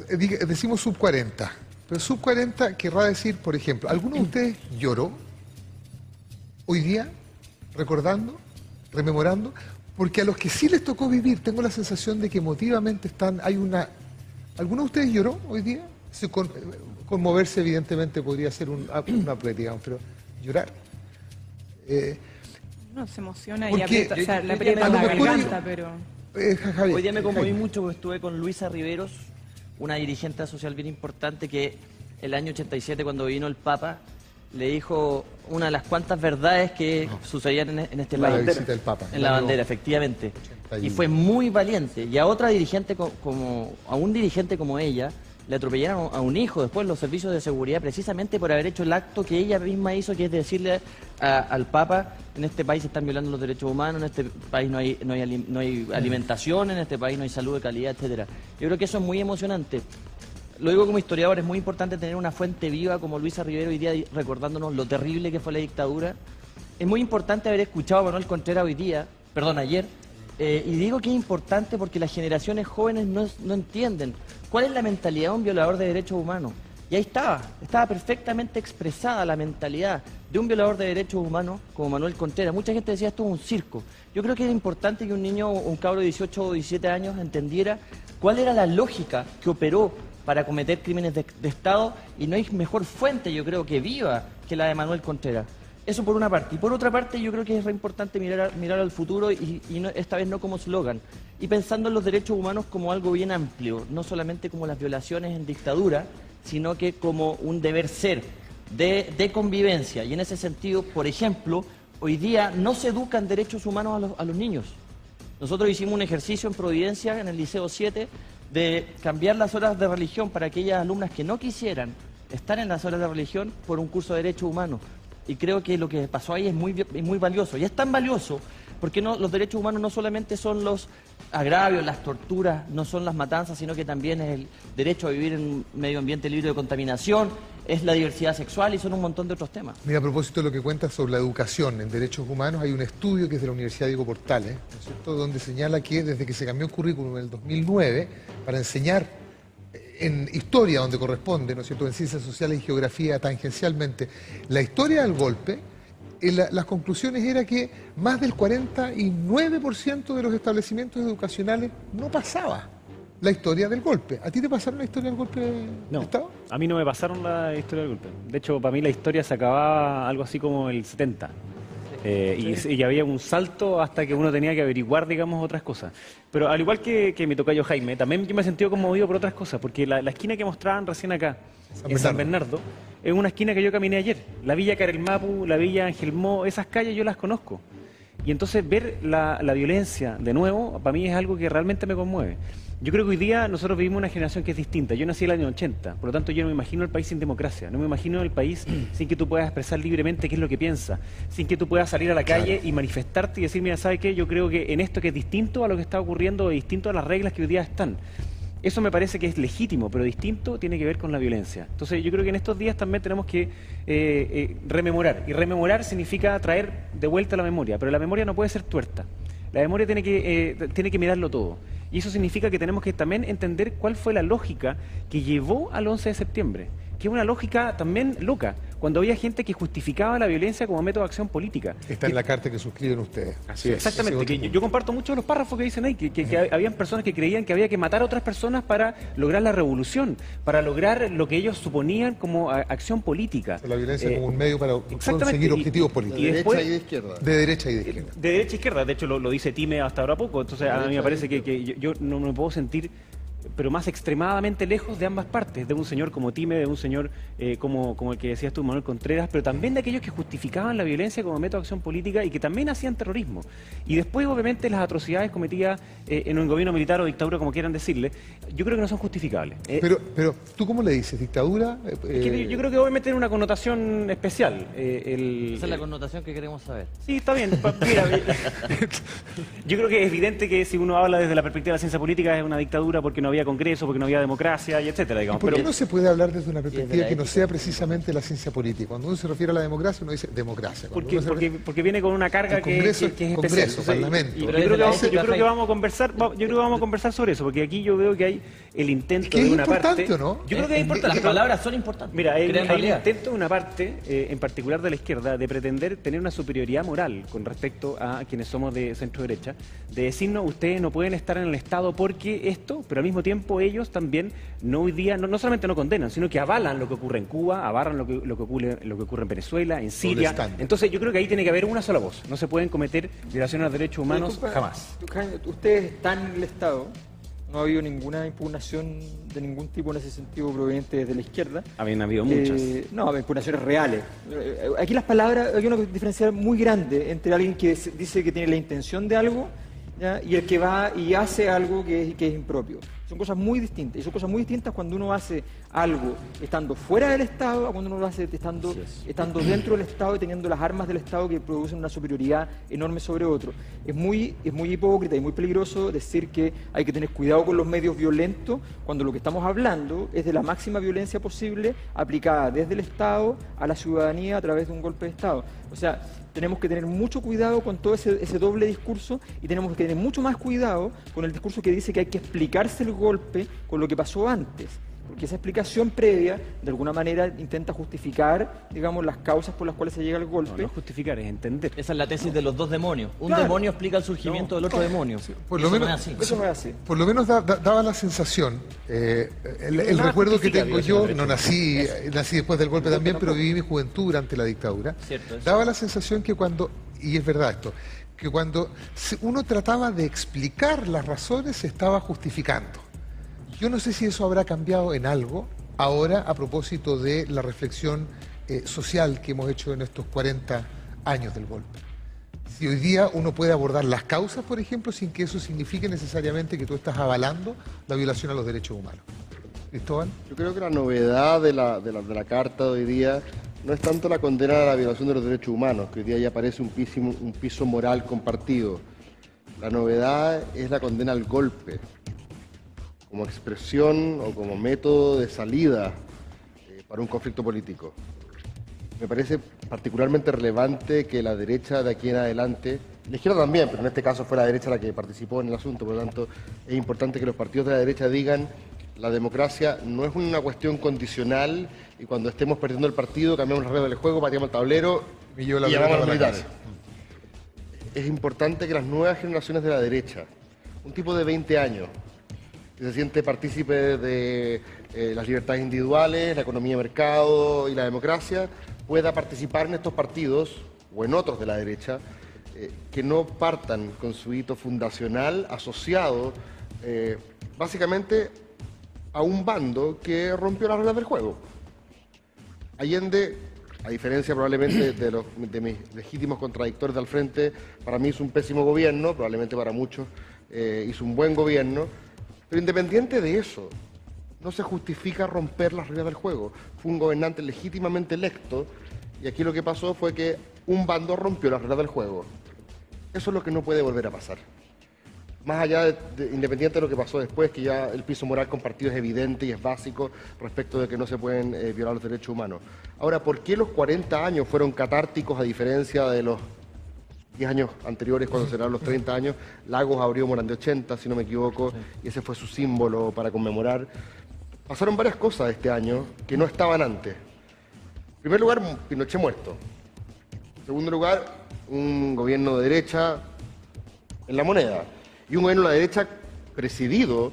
decimos sub 40, pero sub 40 querrá decir, por ejemplo, ¿alguno de ustedes lloró hoy día, recordando, rememorando? Porque a los que sí les tocó vivir, tengo la sensación de que emotivamente ¿alguno de ustedes lloró hoy día? Conmoverse, evidentemente, podría ser una digamos, pero llorar. No, se emociona porque, y aprieta, o sea, le aprieta la garganta, pero... Javier, hoy día me conmoví mucho porque estuve con Luisa Riveros, una dirigente social bien importante que el año 87, cuando vino el Papa, le dijo una de las cuantas verdades que sucedían en este país. La visita del Papa. En la bandera, efectivamente. Y fue muy valiente. Y a otra dirigente, a un dirigente como ella, le atropellaron a un hijo después los servicios de seguridad precisamente por haber hecho el acto que ella misma hizo, que es decirle al Papa: en este país se están violando los derechos humanos, en este país no hay alimentación, en este país no hay salud de calidad, etcétera. Yo creo que eso es muy emocionante. Lo digo como historiador, es muy importante tener una fuente viva como Luisa Rivero hoy día recordándonos lo terrible que fue la dictadura. Es muy importante haber escuchado a Manuel Contreras ayer, y digo que es importante porque las generaciones jóvenes no entienden cuál es la mentalidad de un violador de derechos humanos. Y ahí estaba perfectamente expresada la mentalidad de un violador de derechos humanos como Manuel Contreras. Mucha gente decía esto es un circo. Yo creo que es importante que un niño, un cabro de 18 o 17 años entendiera cuál era la lógica que operó para cometer crímenes de Estado, y no hay mejor fuente, yo creo, que viva que la de Manuel Contreras. Eso por una parte. Y por otra parte, yo creo que es re importante mirar al futuro y esta vez no como eslogan. Y pensando en los derechos humanos como algo bien amplio, no solamente como las violaciones en dictadura, sino que como un deber ser de convivencia. Y en ese sentido, por ejemplo, hoy día no se educan derechos humanos a los niños. Nosotros hicimos un ejercicio en Providencia, en el Liceo 7, de cambiar las horas de religión para aquellas alumnas que no quisieran estar en las horas de religión por un curso de derechos humanos. Y creo que lo que pasó ahí es muy valioso. Y es tan valioso porque los derechos humanos no solamente son los agravios, las torturas, no son las matanzas, sino que también es el derecho a vivir en un medio ambiente libre de contaminación, es la diversidad sexual y son un montón de otros temas. Mira, a propósito de lo que cuentas sobre la educación en derechos humanos, hay un estudio que es de la Universidad Diego Portales, ¿no es cierto?, donde señala que desde que se cambió el currículum en el 2009 para enseñar en historia, donde corresponde, ¿no es cierto?, en ciencias sociales y geografía tangencialmente, la historia del golpe, las conclusiones era que más del 49% de los establecimientos educacionales no pasaba la historia del golpe. ¿A ti te pasaron la historia del golpe de Estado? A mí no me pasaron la historia del golpe. De hecho, para mí la historia se acababa algo así como el 70. Y había un salto hasta que uno tenía que averiguar, digamos, otras cosas. Pero al igual que mi tocayo Jaime, también yo me he sentido conmovido por otras cosas, porque la esquina que mostraban recién acá, en San Bernardo, es una esquina que yo caminé ayer. La Villa Carelmapu, la Villa Angelmó, esas calles yo las conozco. Y entonces ver la violencia de nuevo, para mí es algo que realmente me conmueve. Yo creo que hoy día nosotros vivimos una generación que es distinta. Yo nací en el año 80, por lo tanto yo no me imagino el país sin democracia, no me imagino el país sin que tú puedas expresar libremente qué es lo que piensas, sin que tú puedas salir a la calle y manifestarte y decir, mira, ¿sabe qué? Yo creo que en esto que es distinto a lo que está ocurriendo, distinto a las reglas que hoy día están. Eso me parece que es legítimo, pero distinto tiene que ver con la violencia. Entonces yo creo que en estos días también tenemos que rememorar, y rememorar significa traer de vuelta la memoria, pero la memoria no puede ser tuerta. La memoria tiene que mirarlo todo. Y eso significa que tenemos que también entender cuál fue la lógica que llevó al 11 de septiembre, que es una lógica también loca, cuando había gente que justificaba la violencia como método de acción política. Está en la carta que suscriben ustedes. Así es. Exactamente, que yo comparto muchos de los párrafos que dicen ahí, que habían personas que creían que había que matar a otras personas para lograr la revolución, para lograr lo que ellos suponían como acción política. La violencia como un medio para conseguir objetivos políticos. De derecha y de izquierda. De derecha y de izquierda. De derecha y izquierda, de hecho lo dice Time hasta ahora poco, entonces a mí me parece que yo no me puedo sentir pero más extremadamente lejos de ambas partes, de un señor como Time, de un señor como el que decías tú, Manuel Contreras, pero también de aquellos que justificaban la violencia como método de acción política y que también hacían terrorismo. Y después, obviamente, las atrocidades cometidas en un gobierno militar o dictadura, como quieran decirle, yo creo que no son justificables. Pero, ¿tú cómo le dices? ¿Dictadura? Yo creo que obviamente tiene una connotación especial. Esa es la connotación que queremos saber. Sí, está bien. Mira, yo creo que es evidente que si uno habla desde la perspectiva de la ciencia política es una dictadura porque no había había Congreso, porque no había democracia, y etcétera, digamos. ¿Por qué Pero no se puede hablar desde una perspectiva la que no ética. sea precisamente la ciencia política? Cuando uno se refiere a la democracia, uno dice democracia. Cuando uno se refiere- porque viene con una carga El Congreso, que es Congreso, especial. Parlamento. Y yo Pero creo desde la que ética, Jaime. vamos a conversar, yo creo que vamos a conversar sobre eso, porque aquí yo veo que hay el intento que de es una importante, parte. ¿o no? Yo creo que es importante. Las palabras son importantes. Mira, hay crean un realidad. intento de una parte, en particular de la izquierda, de pretender tener una superioridad moral con respecto a quienes somos de centro derecha, de decirnos, ustedes no pueden estar en el Estado porque esto, pero al mismo tiempo ellos también no hoy día, no solamente no condenan, sino que avalan lo que ocurre en Cuba, avalan lo que ocurre en Venezuela, en Siria. estándar. Entonces yo creo que ahí tiene que haber una sola voz. No se pueden cometer violaciones a los derechos humanos Disculpa, jamás. Jaime, ustedes están en el Estado, no ha habido ninguna impugnación de ningún tipo en ese sentido proveniente de la izquierda. Habían habido muchas. No, impugnaciones reales. Aquí las palabras, hay una diferencia muy grande entre alguien que dice que tiene la intención de algo, ¿ya? Y el que va y hace algo que es impropio. Son cosas muy distintas. Y son cosas muy distintas cuando uno hace algo estando fuera del Estado a cuando uno lo hace estando dentro del Estado y teniendo las armas del Estado que producen una superioridad enorme sobre otro. Es muy hipócrita y muy peligroso decir que hay que tener cuidado con los medios violentos cuando lo que estamos hablando es de la máxima violencia posible aplicada desde el Estado a la ciudadanía a través de un golpe de Estado. O sea, tenemos que tener mucho cuidado con todo ese doble discurso y tenemos que tener mucho más cuidado con el discurso que dice que hay que explicarse el golpe con lo que pasó antes. Porque esa explicación previa, de alguna manera, intenta justificar, digamos, las causas por las cuales se llega al golpe. No justificar, es entender. Esa es la tesis de los dos demonios. Un Claro. demonio explica el surgimiento del otro demonio. por Y lo eso menos- no es así. Eso no es así. Por lo menos daba la sensación, el Nada recuerdo que justifica tengo violación yo, de no nací después del golpe también, pero viví mi juventud durante la dictadura, Cierto, eso. daba la sensación que cuando, y es verdad esto, que cuando uno trataba de explicar las razones se estaba justificando. Yo no sé si eso habrá cambiado en algo ahora a propósito de la reflexión social que hemos hecho en estos 40 años del golpe. Si hoy día uno puede abordar las causas, por ejemplo, sin que eso signifique necesariamente que tú estás avalando la violación a los derechos humanos. Cristóbal. Yo creo que la novedad de la Carta de hoy día no es tanto la condena a la violación de los derechos humanos, que hoy día ya parece un piso moral compartido. La novedad es la condena al golpe, como expresión o como método de salida para un conflicto político. Me parece particularmente relevante que la derecha de aquí en adelante, la izquierda también, pero en este caso fue la derecha la que participó en el asunto, por lo tanto es importante que los partidos de la derecha digan la democracia no es una cuestión condicional y cuando estemos perdiendo el partido cambiamos las reglas del juego, pateamos el tablero Y llevo la y llamamos a los pelota para la militares. Es importante que las nuevas generaciones de la derecha, un tipo de 20 años, que se siente partícipe de las libertades individuales, la economía de mercado y la democracia, pueda participar en estos partidos o en otros de la derecha, que no partan con su hito fundacional asociado básicamente a un bando que rompió las reglas del juego. Allende, a diferencia probablemente de mis legítimos contradictores del frente, para mí hizo un pésimo gobierno, probablemente para muchos hizo un buen gobierno, pero independiente de eso, no se justifica romper las reglas del juego. Fue un gobernante legítimamente electo y aquí lo que pasó fue que un bando rompió las reglas del juego. Eso es lo que no puede volver a pasar. Más allá independiente de lo que pasó después, que ya el piso moral compartido es evidente y es básico respecto de que no se pueden violar los derechos humanos. Ahora, ¿por qué los 40 años fueron catárticos a diferencia de los 10 años anteriores cuando serán los 30 años? Lagos abrió Morán de 80, si no me equivoco, y ese fue su símbolo para conmemorar. Pasaron varias cosas este año que no estaban antes. En primer lugar, Pinochet muerto. En segundo lugar, un gobierno de derecha en la moneda. Y un gobierno de la derecha presidido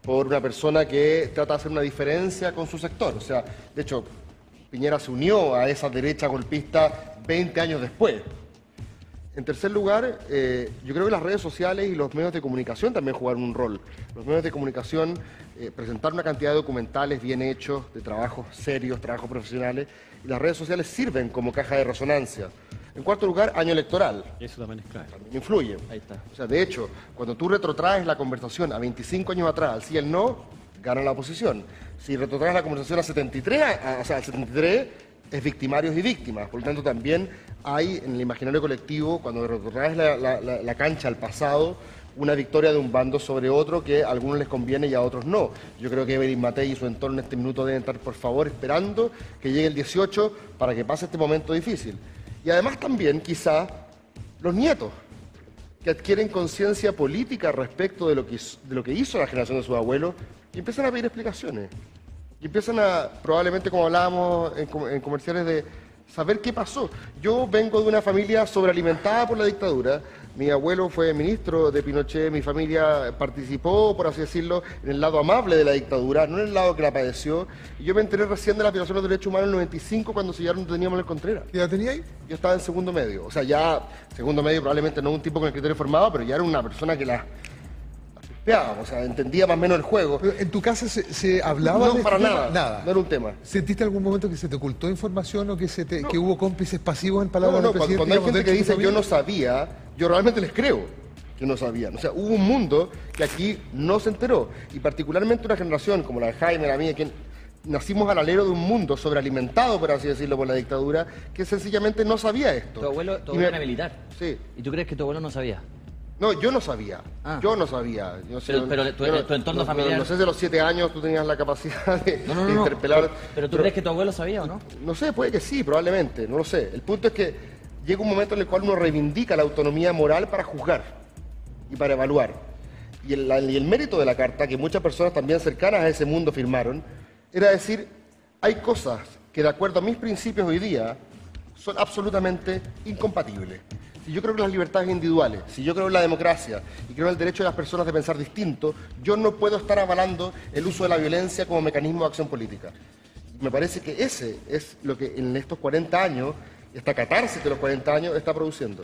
por una persona que trata de hacer una diferencia con su sector. O sea, de hecho, Piñera se unió a esa derecha golpista 20 años después. En tercer lugar, yo creo que las redes sociales y los medios de comunicación también jugaron un rol. Los medios de comunicación presentaron una cantidad de documentales bien hechos, de trabajos serios, trabajos profesionales, y las redes sociales sirven como caja de resonancia. En cuarto lugar, año electoral. Eso también es clave. También influye. Ahí está. O sea, de hecho, cuando tú retrotraes la conversación a 25 años atrás, al sí y el no, gana la oposición. Si retrotraes la conversación a 73, o sea, al 73, es victimarios y víctimas. Por lo tanto, también hay en el imaginario colectivo, cuando retrotraes la cancha al pasado, una victoria de un bando sobre otro que a algunos les conviene y a otros no. Yo creo que Evelyn Matei y su entorno en este minuto deben estar, por favor, esperando que llegue el 18 para que pase este momento difícil. Y además también, quizá, los nietos, que adquieren conciencia política respecto de lo que hizo la generación de sus abuelos y empiezan a pedir explicaciones. Y empiezan a, probablemente como hablábamos en comerciales, de saber qué pasó. Yo vengo de una familia sobrealimentada por la dictadura. Mi abuelo fue ministro de Pinochet, mi familia participó, por así decirlo, en el lado amable de la dictadura, no en el lado que la padeció. Y yo me enteré recién de la violación de los derechos humanos en el 95 cuando sellaron Teníamos el Contreras. ¿Qué edad tenía ahí? Yo estaba en segundo medio. O sea, ya segundo medio probablemente no un tipo con el criterio formado, pero ya era una persona que la pispeaba, o sea, entendía más o menos el juego. Pero ¿en tu casa se hablaba No, de para este nada. tema? Nada. No era un tema. ¿Sentiste algún momento que se te ocultó información o que No. que hubo cómplices pasivos en palabras No, del presidente? cuando hay digamos, gente que dentro de tu dice yo no familia? sabía, yo realmente les creo que no sabían. O sea, hubo un mundo que aquí no se enteró. Y particularmente una generación como la de Jaime, la mía, que nacimos al alero de un mundo sobrealimentado, por así decirlo, por la dictadura, que sencillamente no sabía esto. Tu abuelo era militar. Sí. ¿Y tú crees que tu abuelo no sabía? No, yo no sabía. Ah. Yo no sabía. Yo sé- Pero tu entorno no, familiar- No sé si a los 7 años tú tenías la capacidad de, No. de interpelar. Pero tú crees que tu abuelo sabía o no? No sé, puede que sí, probablemente, no lo sé. El punto es que llega un momento en el cual uno reivindica la autonomía moral para juzgar y para evaluar. Y el mérito de la carta, que muchas personas también cercanas a ese mundo firmaron, era decir, hay cosas que de acuerdo a mis principios hoy día son absolutamente incompatibles. Si yo creo en las libertades individuales, si yo creo en la democracia y creo en el derecho de las personas de pensar distinto, yo no puedo estar avalando el uso de la violencia como mecanismo de acción política. Me parece que ese es lo que en estos 40 años, esta catarsis de los 40 años, está produciendo.